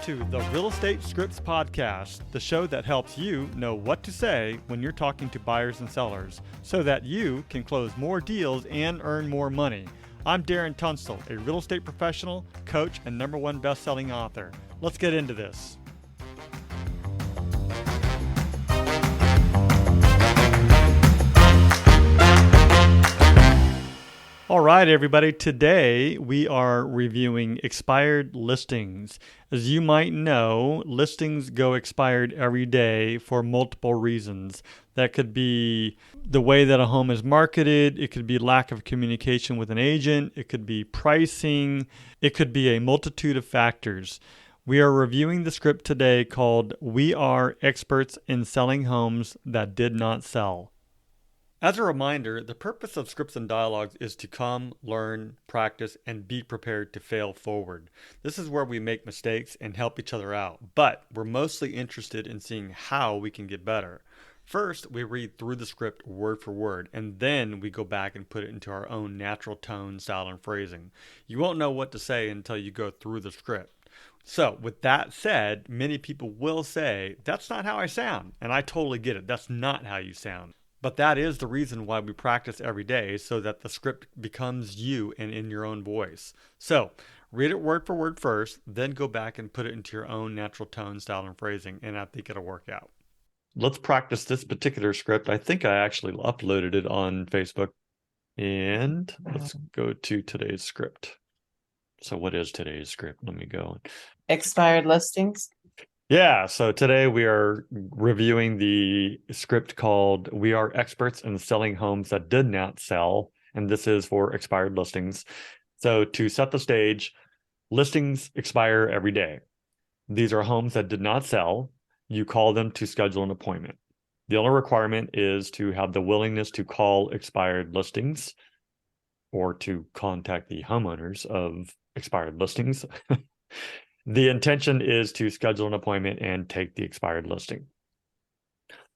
to the Real Estate Scripts Podcast, the show that helps you know what to say when you're talking to buyers and sellers so that you can close more deals and earn more money. I'm Darren Tunstall, a real estate professional, coach, and #1 best-selling author. Let's get into this. All right, everybody. Today we are reviewing expired listings. As you might know, listings go expired every day for multiple reasons. That could be the way that a home is marketed. It could be lack of communication with an agent. It could be pricing. It could be a multitude of factors. We are reviewing the script today called We Are Experts in Selling Homes That Did Not Sell. As a reminder, the purpose of Scripts and Dialogues is to come, learn, practice, and be prepared to fail forward. This is where we make mistakes and help each other out, but we're mostly interested in seeing how we can get better. First, we read through the script word for word, and then we go back and put it into our own natural tone, style, and phrasing. You won't know what to say until you go through the script. So, with that said, many people will say, that's not how I sound, and I totally get it. That's not how you sound. But that is the reason why we practice every day, so that the script becomes you and in your own voice. So read it word for word first, then go back and put it into your own natural tone, style, and phrasing, and I think it'll work out. Let's practice this particular script. I think I actually uploaded it on Facebook. And let's go to today's script. So what is today's script? Let me go. Expired listings. Yeah, so today we are reviewing the script called We Are Experts in Selling Homes That Did Not Sell, and this is for expired listings. So to set the stage, listings expire every day. These are homes that did not sell. You call them to schedule an appointment. The only requirement is to have the willingness to call expired listings or to contact the homeowners of expired listings. The intention is to schedule an appointment and take the expired listing.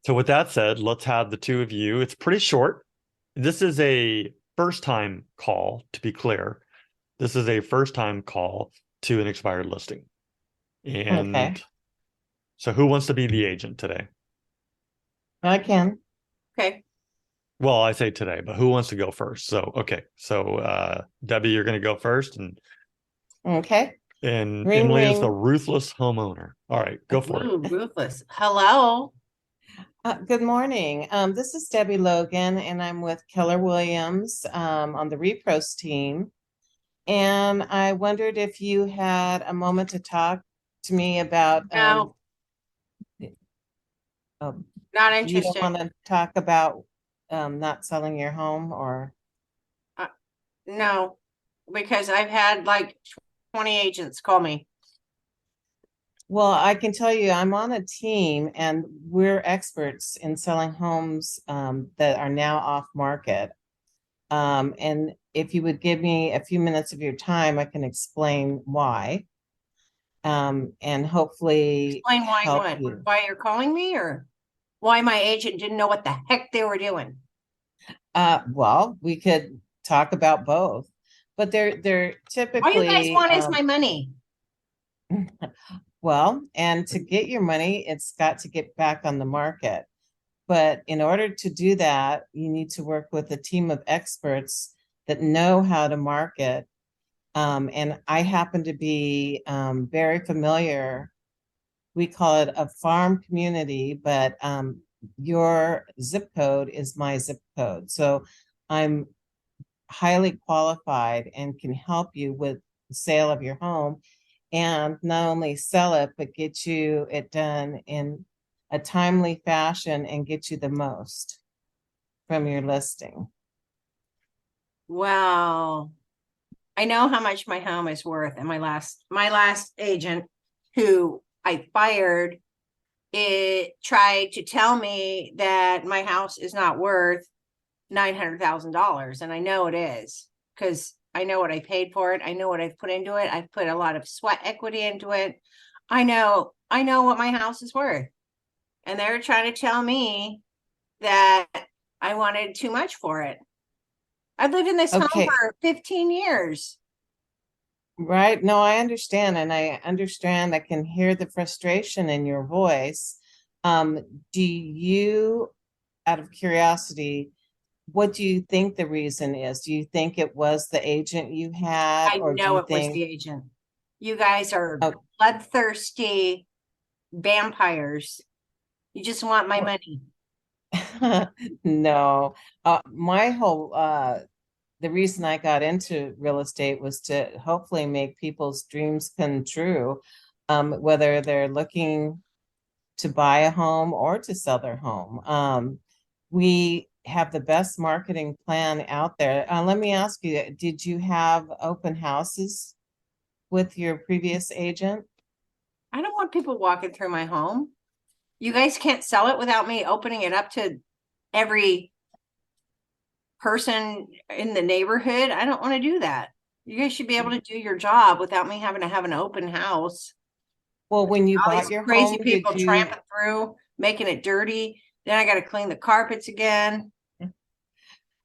So with that said, let's have the two of you. It's pretty short. This is a first-time call, to be clear. This is a first-time call to an expired listing. And Okay. So who wants to be the agent today? I can. Okay. Well, I say today, but who wants to go first? So, okay. So, Debbie, you're going to go first. Okay. And Ring, Emily is ring. the ruthless homeowner. All right, go for Ooh, it. ruthless. Hello. Good morning. This is Debbie Logan, and I'm with Keller Williams on the Repros team. And I wondered if you had a moment to talk to me about. No, not You don't interested. want to talk about not selling your home, or? No, because I've had like 20 agents call me. Well, I can tell you, I'm on a team, and we're experts in selling homes that are now off market. And if you would give me a few minutes of your time, I can explain why. And hopefully Explain why help what? you. Why you're calling me, or why my agent didn't know what the heck they were doing? Well, we could talk about both, but they're typically. All you guys want is my money. Well, and to get your money, it's got to get back on the market. But in order to do that, you need to work with a team of experts that know how to market. And I happen to be very familiar. We call it a farm community, but your zip code is my zip code. So I'm highly qualified and can help you with the sale of your home, and not only sell it, but get you it done in a timely fashion and get you the most from your listing. Well, I know how much my home is worth, and my last agent, who I fired, it tried to tell me that my house is not worth $900,000, and I know it is, because I know what I paid for it. I know what I've put into it. I've put a lot of sweat equity into it. I know what my house is worth. And they're trying to tell me that I wanted too much for it. I've lived in this home for 15 years. Right. No, I understand. And I understand, I can hear the frustration in your voice. Um, do you, out of curiosity, what do you think the reason is? Do you think it was the agent you had, I or do know you it was think, the agent. You guys are oh, bloodthirsty vampires. You just want my well, money. no, my whole, the reason I got into real estate was to hopefully make people's dreams come true, whether they're looking to buy a home or to sell their home. We have the best marketing plan out there. Let me ask you, did you have open houses with your previous agent? I don't want people walking through my home. You guys can't sell it without me opening it up to every person in the neighborhood. I don't want to do that. You guys should be able to do your job without me having to have an open house. Well, when you All bought these your crazy home, did people you, tramping through, making it dirty. Then I got to clean the carpets again.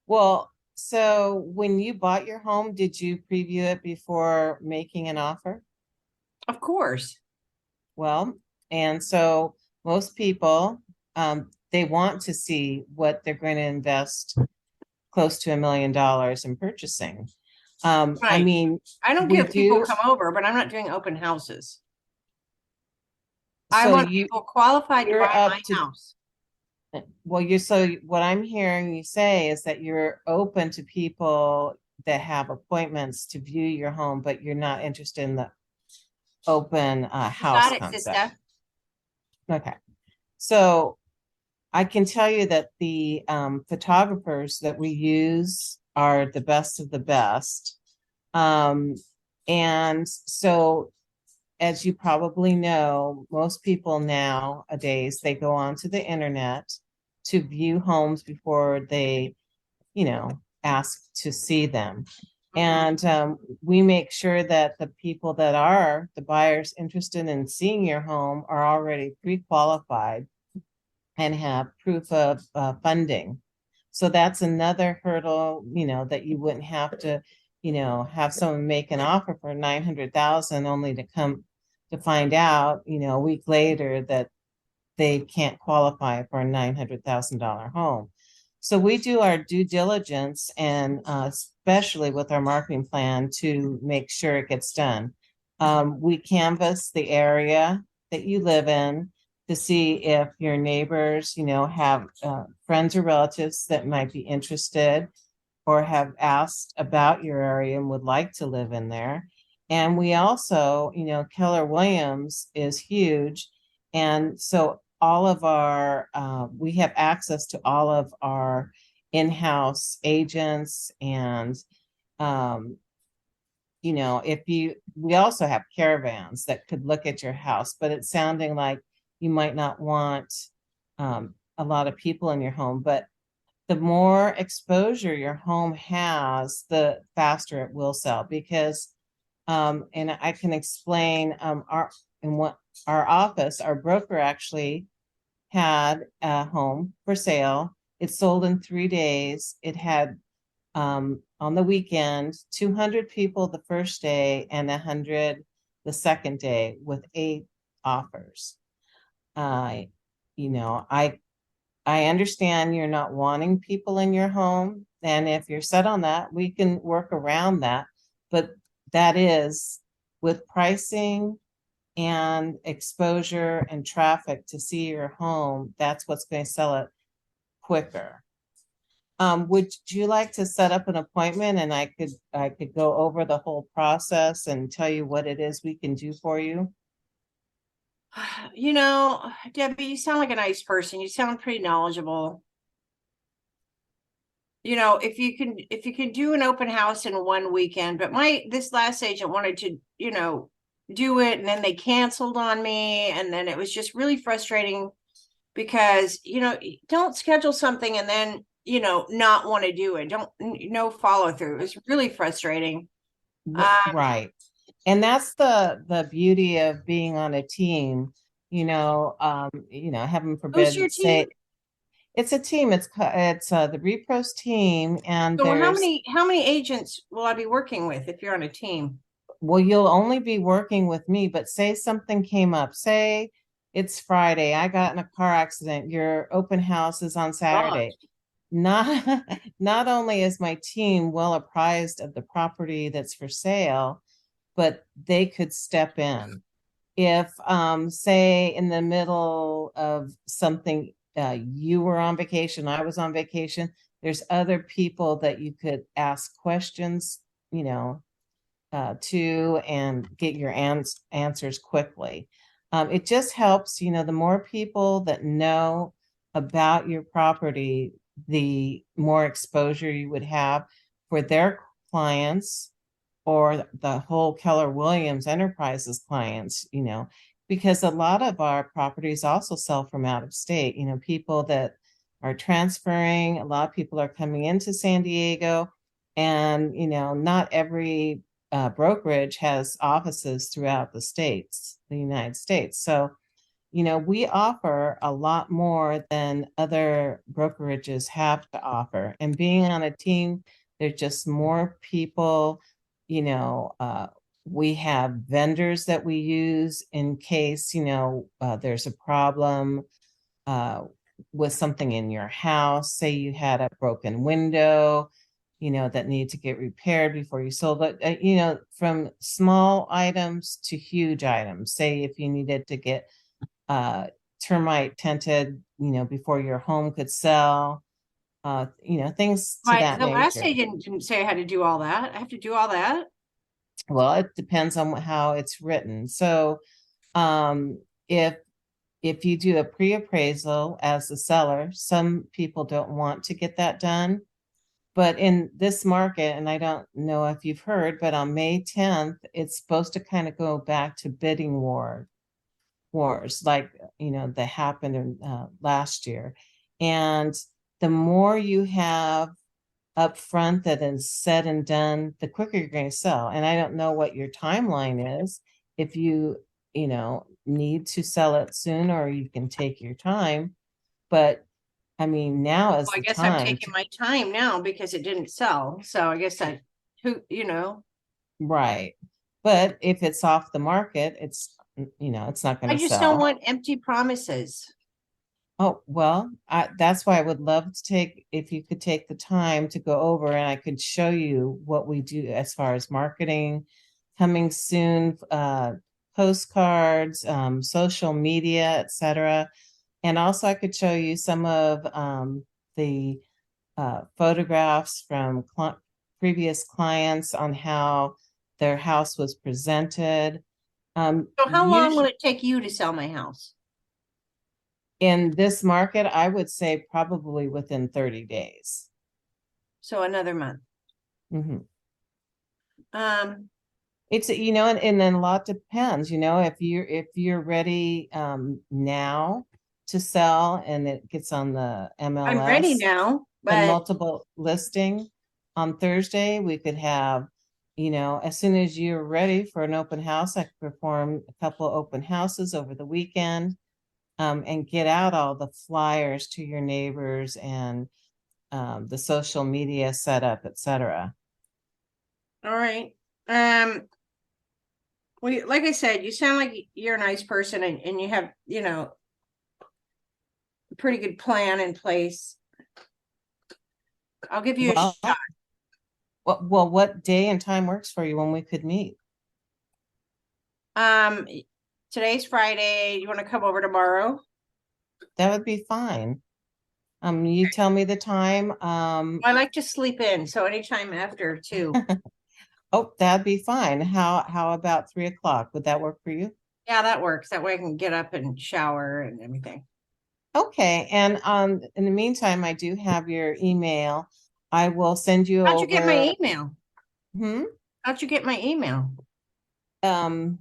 well, so when you bought your home, did you preview it before making an offer? Of course. Well, and so most people, they want to see what they're going to invest close to $1 million in purchasing. I Right. mean, I don't we care if people do. come over, but I'm not doing open houses. I So want people qualified to you're buy my up to, house. well, you're, so what I'm hearing you say is that you're open to people that have appointments to view your home, but you're not interested in the open You got house it, concept. sister. Okay. So I can tell you that the photographers that we use are the best of the best. Um, and so, as you probably know, most people nowadays, they go onto the internet to view homes before they, ask to see them. Mhm. And we make sure that the people that are the buyers interested in seeing your home are already pre-qualified and have proof of funding. So that's another hurdle, that you wouldn't have to, have someone make an offer for 900,000 only to come to find out, a week later that they can't qualify for a $900,000 home. So we do our due diligence and especially with our marketing plan to make sure it gets done. We canvass the area that you live in to see if your neighbors, have friends or relatives that might be interested or have asked about your area and would like to live in there. And we also, Keller Williams is huge. And so all of our, we have access to all of our in-house agents and, um, we also have caravans that could look at your house, but it's sounding like you might not want a lot of people in your home. But the more exposure your home has, the faster it will sell because, and I can explain, in what our office, our broker actually had a home for sale. It sold in 3 days. It had, on the weekend, 200 people the first day and 100 the second day with 8 offers. Uh, I understand you're not wanting people in your home. And if you're set on that, we can work around that. But that is with pricing and exposure and traffic to see your home, that's what's going to sell it quicker. Would you like to set up an appointment and I could go over the whole process and tell you what it is we can do for you? You know, Debbie, you sound like a nice person. You sound pretty knowledgeable. You know, if you can do an open house in one weekend, but this last agent wanted to, do it and then they canceled on me and then it was just really frustrating because, don't schedule something and then, not want to do it. Don't no follow through. It was really frustrating. Right. And that's the beauty of being on a team, heaven Who's forbid, your team? say it's a team. It's the Repros team, and So how there's many how many agents will I be working with if you're on a team? Well, you'll only be working with me, but say something came up. Say it's Friday, I got in a car accident. Your open house is on Gosh. Saturday. Not not only is my team well apprised of the property that's for sale, but they could step in. If say in the middle of something, you were on vacation, I was on vacation, there's other people that you could ask questions, you know, to and get your answers quickly. It just helps, the more people that know about your property, the more exposure you would have for their clients or the whole Keller Williams Enterprises clients, because a lot of our properties also sell from out of state, people that are transferring, a lot of people are coming into San Diego, and, not every brokerage has offices throughout the United States. So, we offer a lot more than other brokerages have to offer. And being on a team, there's just more people, we have vendors that we use in case, there's a problem uh, with something in your house. Say you had a broken window, that need to get repaired before you sold it, from small items to huge items. Say if you needed to get termite tented, before your home could sell, things to My that the last nature. agent didn't say I had to do all that. I have to do all that. Well, it depends on how it's written. So, um, if you do a pre-appraisal as the seller, some people don't want to get that done. But in this market, and I don't know if you've heard, but on May 10th, it's supposed to kind of go back to bidding wars like, that happened in last year. And the more you have up front that is said and done, the quicker you're going to sell. And I don't know what your timeline is. If need to sell it soon, or you can take your time. But I mean, now is Well, I the guess I'm time taking my time now because it didn't sell. So I guess right. But if it's off the market, it's not going I to just don't sell. want empty promises. Oh, well, that's why I would love to if you could take the time to go over and I could show you what we do as far as marketing coming soon, postcards, social media, etc. And also I could show you some of the photographs from previous clients on how their house was presented. So how long will Usually it take you to sell my house? in this market, I would say probably within 30 days. So another month. Mhm. Um, It's, and then a lot depends, if you're ready now to sell and it gets on the I'm ready MLS, now, the but multiple listing on Thursday, we could have, as soon as you're ready for an open house, I could perform a couple open houses over the weekend, and get out all the flyers to your neighbors and the social media setup, etc. all right. Well, like I said, you sound like you're a nice person and you have, a pretty good plan in place. I'll give you a Well, shot. what day and time works for you when we could meet? Um, Today's Friday. You want to come over tomorrow? That would be fine. You tell me the time. I like to sleep in, so anytime after 2. Oh, that'd be fine. How about 3 o'clock? Would that work for you? Yeah, that works. That way I can get up and shower and everything. Okay. And in the meantime, I do have your email. I will send you How'd you get over. my email? Hmm? How'd you get my email? Um,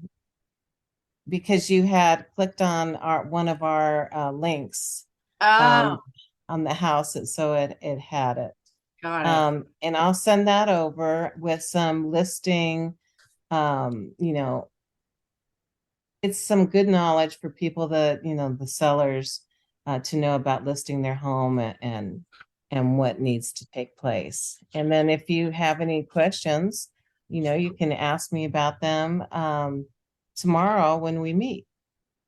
because you had clicked on one of our links Oh, on on the house, so it had it. got it. And I'll send that over with some listing. It's some good knowledge for people that, the sellers, to know about listing their home and what needs to take place. And then if you have any questions, you can ask me about them tomorrow when we meet.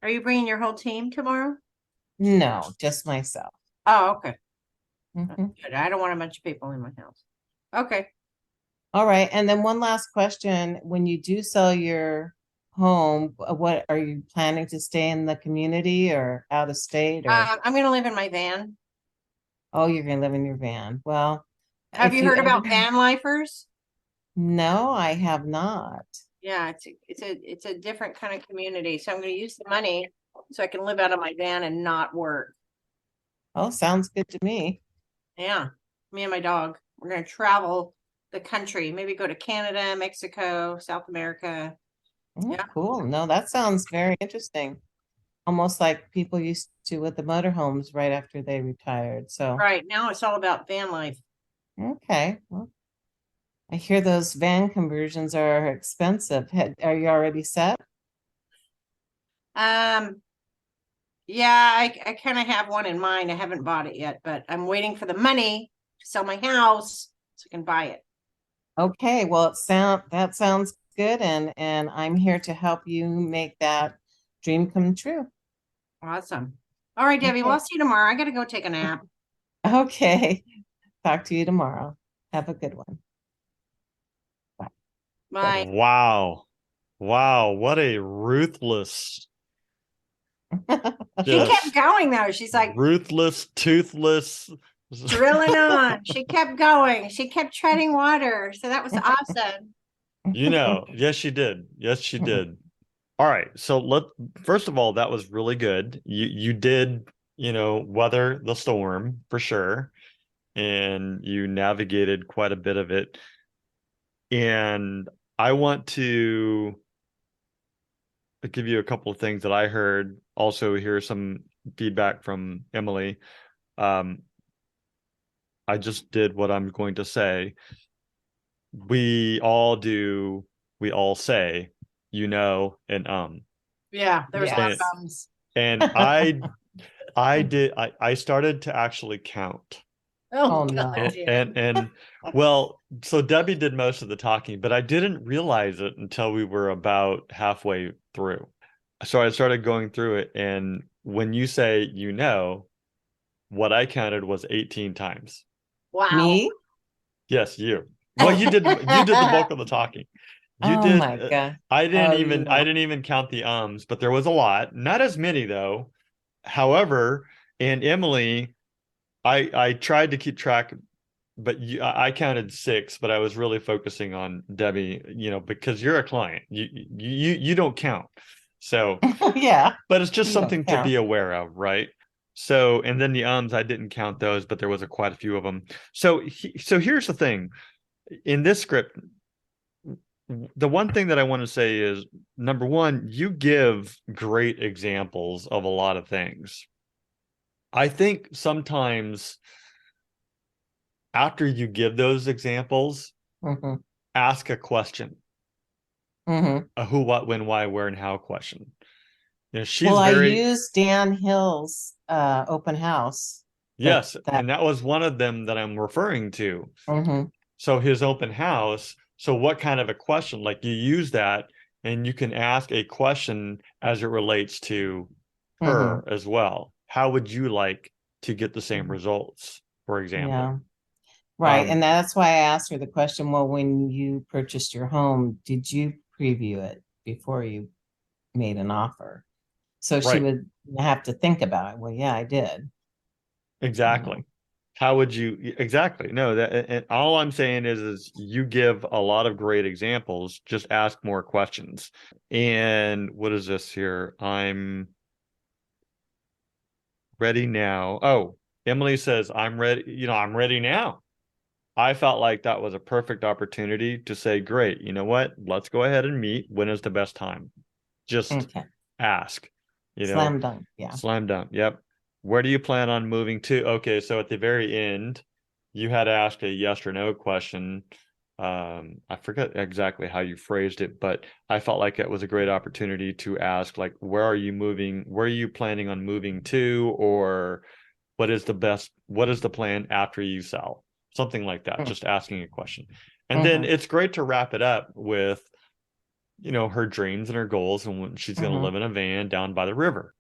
Are you bringing your whole team tomorrow? No, just myself. Oh, okay. Mhm. Good. I don't want a bunch of people in my house. Okay. All right. And then one last question. When you do sell your home, what are you planning to stay in the community or out of state or I'm going to live in my van. oh, you're gonna live in your van? Well, Have if you you heard ever about van lifers? no, I have not. Yeah, it's a different kind of community. So I'm going to use the money so I can live out of my van and not work. Oh, sounds good to me. Yeah, me and my dog. We're going to travel the country, maybe go to Canada, Mexico, South America. Oh, Yeah. cool. No, that sounds very interesting. Almost like people used to with the motorhomes right after they retired. So, Right now it's all about van life. okay. Well, I hear those van conversions are expensive. Are you already set? Um, yeah, I kind of have one in mind. I haven't bought it yet, but I'm waiting for the money to sell my house so I can buy it. Okay, well, that sounds good, and I'm here to help you make that dream come true. Awesome. All right, Debbie, well, Okay. I'll see you tomorrow. I got to go take a nap. Okay. Talk to you tomorrow. Have a good one. Bye. Wow. Wow. What a ruthless, She kept just going though. She's like ruthless, toothless. drilling on. She kept going. She kept treading water. So that was awesome. Yes, she did. Yes, she did. All right. So first of all, that was really good. You did, weather the storm for sure. And you navigated quite a bit of it. And I want to give you a couple of things that I heard. Also, hear some feedback from Emily. Um, I just did what I'm going to say. We all do, we all say, and Yeah, there was a lot of Yes. thumbs. and I started to actually count. Oh, Oh God, no. yeah. And well, so Debbie did most of the talking, but I didn't realize it until we were about halfway through. So I started going through it, and when you say what I counted was 18 times. Wow. Me? Yes, you. Well, you did the bulk of the talking. You Oh did my God. I Oh, you I know. didn't even count the ums, but there was a lot. Not as many though. However, and Emily, I tried to keep track, but I counted six, but I was really focusing on Debbie, because you're a client. You don't count. So, Yeah, but it's just you don't something to count. be aware of, right? So, and then the ums, I didn't count those, but there was quite a few of them. So here's the thing. In this script, the one thing that I want to say is number one, you give great examples of a lot of things. I think sometimes after you give those examples, Hmm. ask a question, Hmm. a who, what, when, why, where, and how question. Well, She's I very, used Dan Hill's open house. That yes, that and that was one of them that I'm referring to. hmm So his open house. So what kind of a question? Like you use that and you can ask a question as it relates to hmm her as well. How would you like to get the same results, for example? Yeah. Right. Um, And that's why I asked her the question, well, when you purchased your home, did you preview it before you made an offer? So she right, would have to think about it. Well, yeah, I did. You exactly. know. How would you exactly? No, that and all I'm saying is you give a lot of great examples, just ask more questions. And what is this here? I'm ready now. Oh, Emily says, I'm ready. I'm ready now. I felt like that was a perfect opportunity to say, great, you know what? Let's go ahead and meet. When is the best time? Just Okay. ask, Slam dunk. Yeah. slam dunk. Yep. Where do you plan on moving to? Okay, so at the very end, you had to ask a yes or no question. I forget exactly how you phrased it, but I felt like it was a great opportunity to ask, like, where are you moving? Where are you planning on moving to? Or what is the plan after you sell? Something like that, Mm. just asking a question. And then it's great to wrap it up with, her dreams and her goals and when she's going to live in a van down by the river.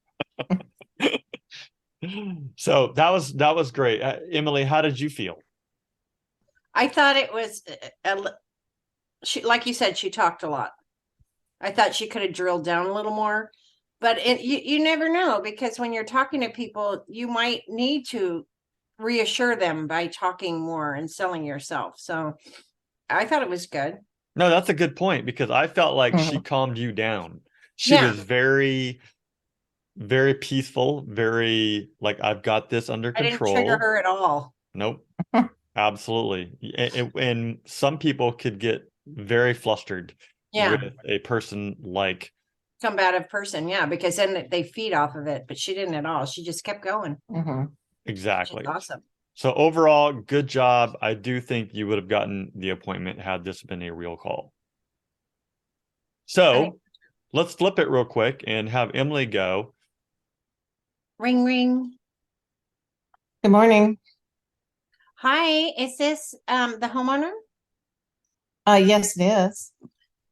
So that was great. Emily, how did you feel? I thought it was, she, like you said, she talked a lot. I thought she could have drilled down a little more, but you never know, because when you're talking to people, you might need to reassure them by talking more and selling yourself. So I thought it was good. No, that's a good point because I felt like she calmed you down. She Yeah. was very, very peaceful, very like, I've got this under I didn't trigger control. her at all. Nope. Absolutely. And some people could get very flustered Yeah. with a person like Combative person. Yeah. Because then they feed off of it, but she didn't at all. She just kept going. exactly. Which is awesome. So overall, good job. I do think you would have gotten the appointment had this been a real call. So let's flip it real quick and have Emily go. Ring, ring. Good morning. Hi, is this the homeowner? Yes, it is.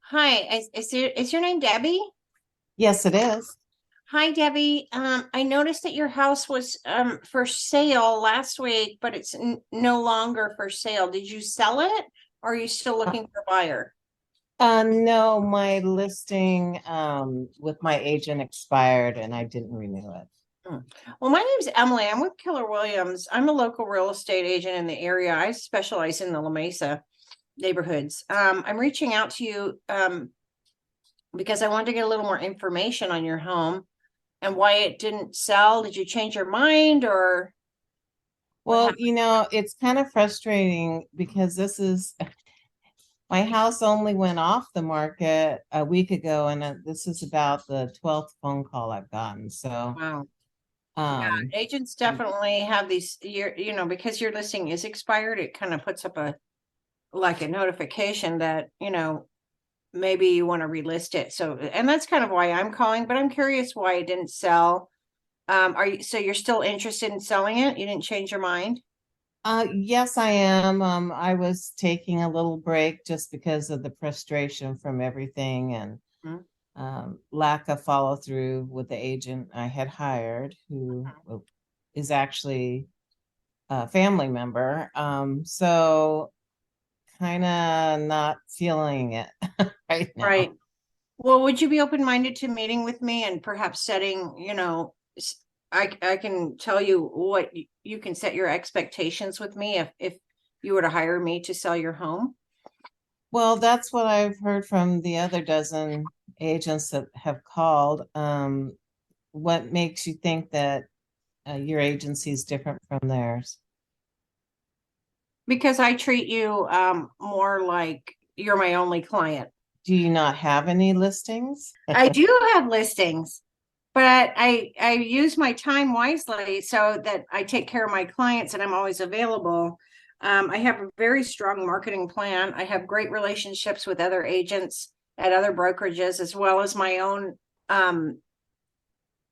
Hi, is your name Debbie? Yes, it is. Hi, Debbie. I noticed that your house was for sale last week, but it's no longer for sale. Did you sell it, or are you still looking for a buyer? No, my listing with my agent expired and I didn't renew it. Well, my name's Emily. I'm with Keller Williams. I'm a local real estate agent in the area. I specialize in the La Mesa neighborhoods. I'm reaching out to you because I wanted to get a little more information on your home and why it didn't sell. Did you change your mind, or? Well, it's kind of frustrating because this is my house only went off the market a week ago, and this is about the 12th phone call I've gotten. So, Wow. Yeah, agents definitely have these, because your listing is expired, it kind of puts up a notification that, maybe you want to relist it. So, and that's kind of why I'm calling, but I'm curious why it didn't sell. So you're still interested in selling it? You didn't change your mind? yes, I am. I was taking a little break just because of the frustration from everything and lack of follow through with the agent I had hired, who is actually a family member. So kind of not feeling it right now. Right. Well, would you be open-minded to meeting with me and perhaps setting, I can tell you what you can set your expectations with me if you were to hire me to sell your home? Well, that's what I've heard from the other dozen agents that have called. What makes you think that your agency is different from theirs? Because I treat you more like you're my only client. Do you not have any listings? I do have listings, but I use my time wisely so that I take care of my clients and I'm always available. I have a very strong marketing plan. I have great relationships with other agents at other brokerages, as well as my own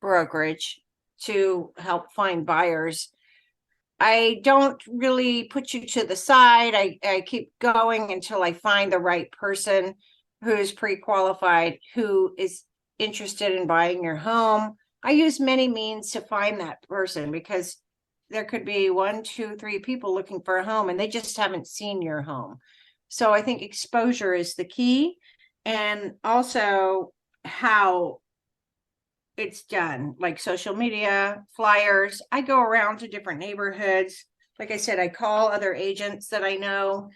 brokerage to help find buyers. I don't really put you to the side. I keep going until I find the right person who is pre-qualified, who is interested in buying your home. I use many means to find that person because there could be 1, 2, 3 people looking for a home and they just haven't seen your home. So I think exposure is the key, and also how it's done, like social media, flyers. I go around to different neighborhoods. Like I said, I call other agents that I know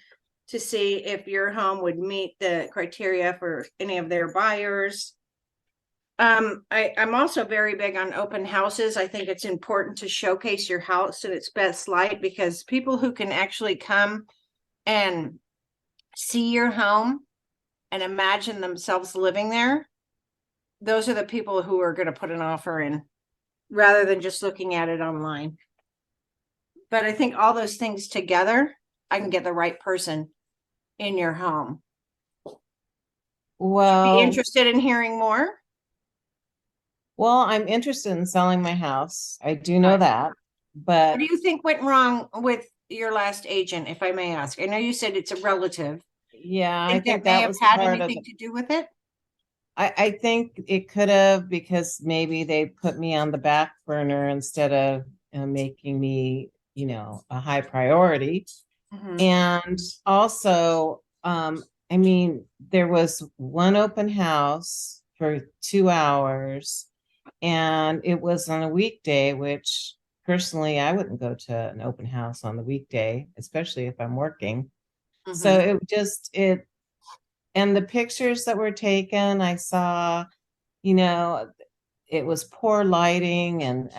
to see if your home would meet the criteria for any of their buyers. I'm also very big on open houses. I think it's important to showcase your house in its best light, because people who can actually come and see your home and imagine themselves living there, those are the people who are going to put an offer in rather than just looking at it online. But I think all those things together, I can get the right person in your home. Well, be interested in hearing more? Well, I'm interested in selling my house. I do know that, but what do you think went wrong with your last agent, if I may ask? I know you said it's a relative. Yeah, I Think that think may that have was had part of anything to do with it? I think it could have, because maybe they put me on the back burner instead of making me, a high priority. Mhm. And also, I mean, there was one open house for 2 hours, and it was on a weekday, which personally I wouldn't go to an open house on the weekday, especially if I'm working. So Mhm. it and the pictures that were taken, I saw, you know, it was poor lighting, and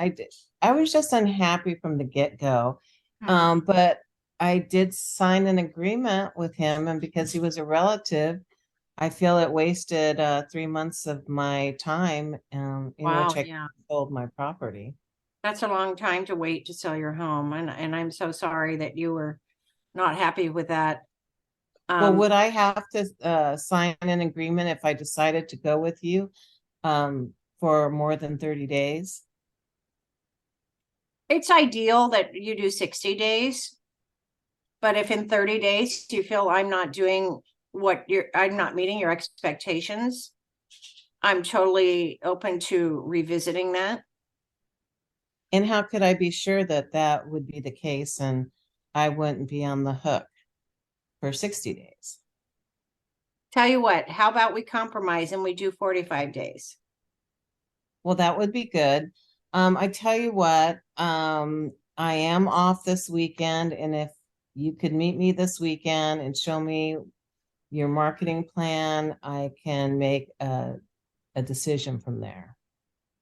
I was just unhappy from the get-go. Mhm. But I did sign an agreement with him, and because he was a relative, I feel it wasted 3 months of my time, in which Wow, I yeah. sold my property. That's a long time to wait to sell your home, and I'm so sorry that you were not happy with that. Well, Um, would I have to sign an agreement if I decided to go with you for more than 30 days? it's ideal that you do 60 days, but if in 30 days you feel I'm not meeting your expectations, I'm totally open to revisiting that. And how could I be sure that that would be the case and I wouldn't be on the hook for 60 days? Tell you what, how about we compromise and we do 45 days? Well, that would be good. I tell you what, I am off this weekend, and if you could meet me this weekend and show me your marketing plan, I can make a decision from there.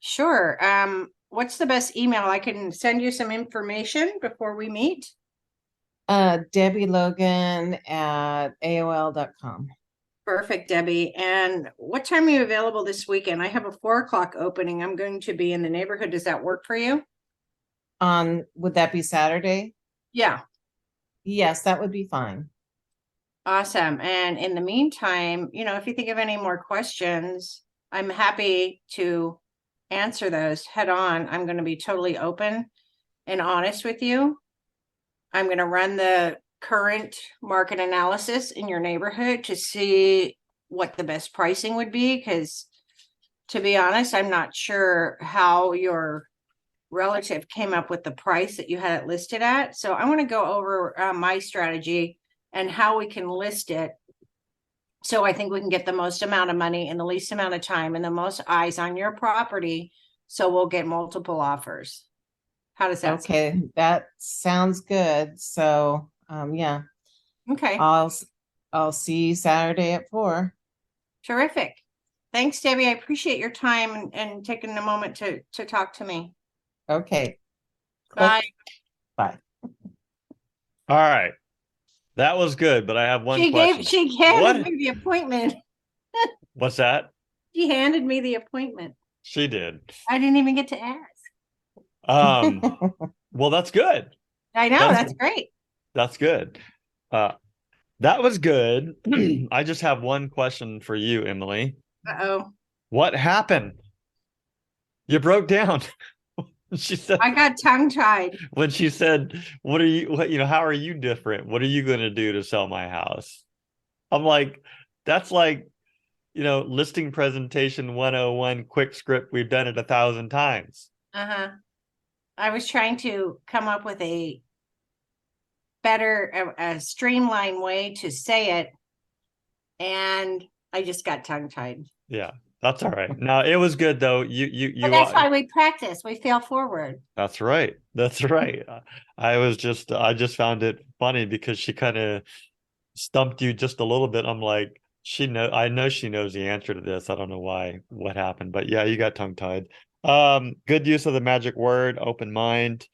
Sure. What's the best email? I can send you some information before we meet. Debbie Logan at AOL.com. Perfect, Debbie. And what time are you available this weekend? I have a 4 o'clock opening. I'm going to be in the neighborhood. Does that work for you? Would that be Saturday? Yeah. Yes, that would be fine. Awesome. And in the meantime, if you think of any more questions, I'm happy to answer those head on. I'm going to be totally open and honest with you. I'm going to run the current market analysis in your neighborhood to see what the best pricing would be. Because to be honest, I'm not sure how your relative came up with the price that you had it listed at. So I want to go over my strategy and how we can list it. So I think we can get the most amount of money in the least amount of time and the most eyes on your property. So we'll get multiple offers. How does that sound? Okay, that sounds good. So, yeah, Okay, I'll I'll see you Saturday at 4. terrific. Thanks, Debbie. I appreciate your time and taking a moment to talk to me. Okay, Bye. click. Bye. All right. That was good, but I have one question. She handed What? me the appointment. What's that? She handed me the appointment. She did. I didn't even get to ask. Um, well, that's good. I know, That's that's great. that's good. Uh, that was good. I just have one question for you, Emily. Uh-oh. What happened? You broke down. She said I got tongue-tied. when she said, "What are you? how are you different? What are you going to do to sell my house?" I'm like, that's like, listing presentation 101 quick script. We've done it 1,000 times. Uh-huh. I was trying to come up with a better, a streamlined way to say it, and I just got tongue-tied. Yeah, that's all right. No, it was good though. You But that's why we practice. We fail forward. That's right. That's right. I just found it funny because she kind of stumped you just a little bit. I'm like, I know she knows the answer to this. I don't know what happened, but yeah, you got tongue tied. Good use of the magic word, open mind.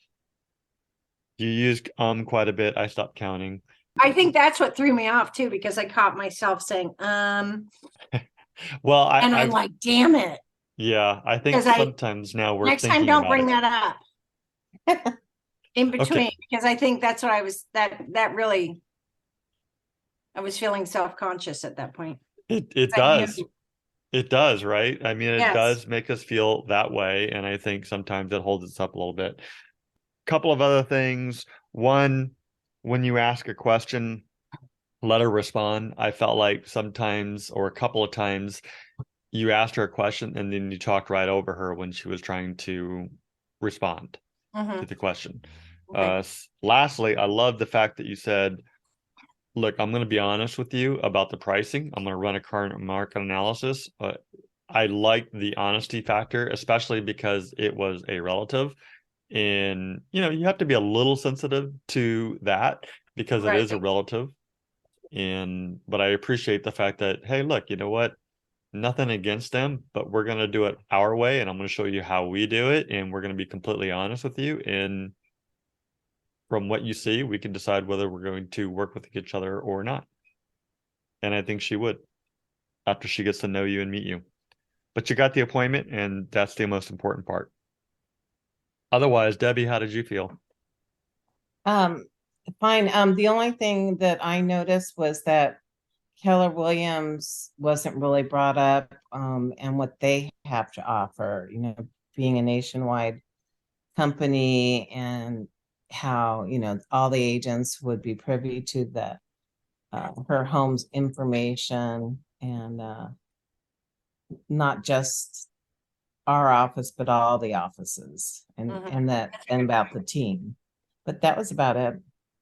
You used quite a bit. I stopped counting. I think that's what threw me off too, because I caught myself saying, Well, and I'm I've like, damn it. yeah, I think Because I sometimes now we're next time thinking don't about bring it. that up in Okay. between, because I think that's what I was that really I was feeling self-conscious at that point. It I does. knew. It does, right? I mean, it Yes. does make us feel that way, and I think sometimes it holds us up a little bit. Couple of other things. One, when you ask a question, let her respond. I felt like sometimes, or a couple of times, you asked her a question and then you talked right over her when she was trying to respond to the question. Okay. Lastly, I love the fact that you said, look, I'm going to be honest with you about the pricing. I'm going to run a current market analysis. But I like the honesty factor, especially because it was a relative. And, you have to be a little sensitive to that because it is a Right. relative. But I appreciate the fact that, hey, look, you know what? Nothing against them, but we're going to do it our way. And I'm going to show you how we do it. And we're going to be completely honest with you. And from what you see, we can decide whether we're going to work with each other or not. And I think she would after she gets to know you and meet you. But you got the appointment, and that's the most important part. Otherwise, Debbie, how did you feel? Um, Fine. The only thing that I noticed was that Keller Williams wasn't really brought up, and what they have to offer, being a nationwide company, and how, all the agents would be privy to the her home's information, and not just our office, but all the offices, and and about the team. But that was about it.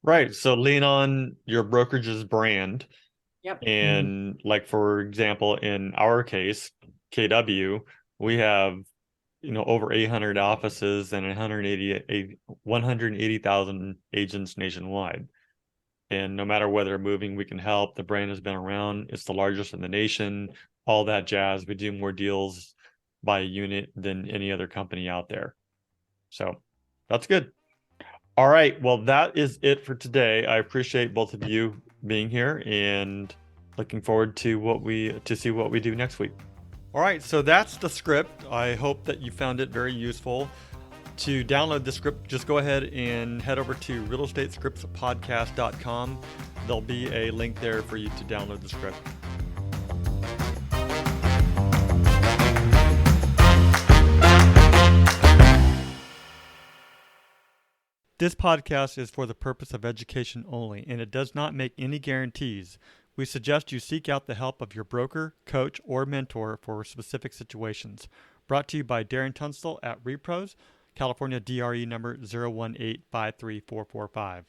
Right. So lean on your brokerage's brand. Yep. And like, for example, in our case, KW, we have, over 800 offices and 180,000 agents nationwide. And no matter whether they're moving, we can help. The brand has been around. It's the largest in the nation, all that jazz. We do more deals by unit than any other company out there. So that's good. All right. Well, that is it for today. I appreciate both of you being here and looking forward to see what we do next week. All right. So that's the script. I hope that you found it very useful. To download the script, just go ahead and head over to realestatescriptspodcast.com. There'll be a link there for you to download the script. This podcast is for the purpose of education only, and it does not make any guarantees. We suggest you seek out the help of your broker, coach, or mentor for specific situations. Brought to you by Darren Tunstall at Repros, California DRE number 0185345.